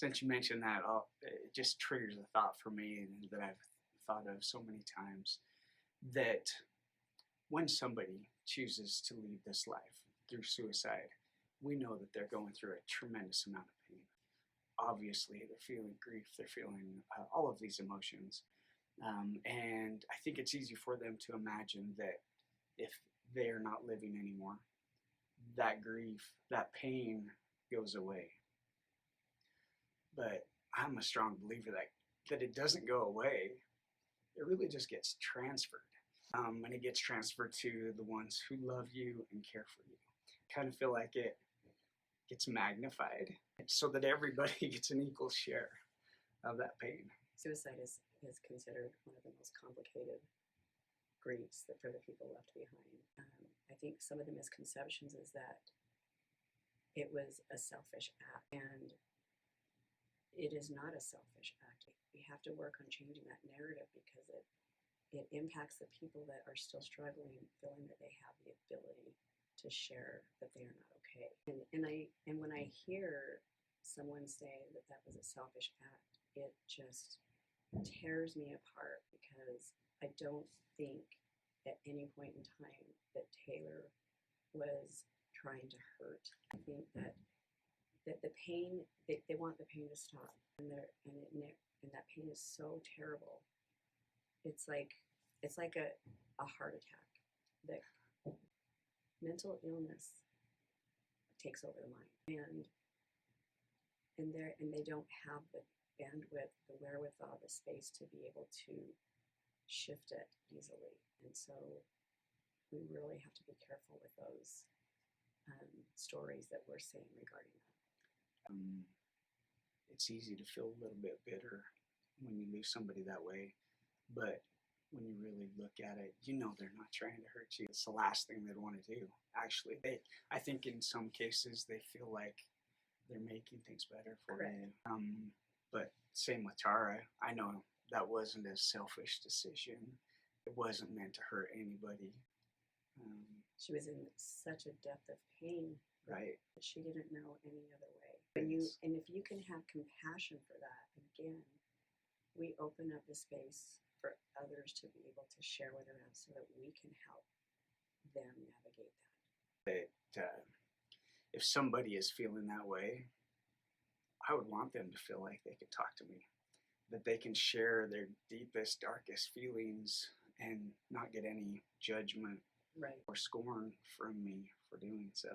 Since you mentioned that, it just triggers a thought for me and that I've thought of so many times, that when somebody chooses to leave this life through suicide, we know that they're going through a tremendous amount of pain. Obviously, they're feeling grief, they're feeling all of these emotions. And I think it's easy for them to imagine that if they are not living anymore, that grief, that pain goes away. But I'm a strong believer that it doesn't go away. It really just gets transferred. And it gets transferred to the ones who love you and care for you. I kind of feel like it gets magnified so that everybody gets an equal share of that pain. Suicide is considered one of the most complicated griefs that for the people left behind. I think some of the misconceptions is that it was a selfish act, and it is not a selfish act. We have to work on changing that narrative because it impacts the people that are still struggling, feeling that they have the ability to share that they are not okay. And when I hear someone say that that was a selfish act, it just tears me apart, because I don't think at any point in time that Taylor was trying to hurt. I think that the pain, they want the pain to stop, and that pain is so terrible. It's like a heart attack. That mental illness takes over the mind, and they don't have the bandwidth, the wherewithal, the space to be able to shift it easily. And so we really have to be careful with those stories that we're saying regarding that. It's easy to feel a little bit bitter when you lose somebody that way, but when you really look at it, you know they're not trying to hurt you. It's the last thing they'd want to do. Actually, I think in some cases they feel like they're making things better for Correct. you. But same with Tara. I know that wasn't a selfish decision. It wasn't meant to hurt anybody. She was in such a depth of pain, right? That she didn't know any other way. And if you can have compassion for that, again, we open up the space for others to be able to share with us so that we can help them navigate that. That if somebody is feeling that way, I would want them to feel like they could talk to me, that they can share their deepest, darkest feelings and not get any judgment right. or scorn from me for doing so.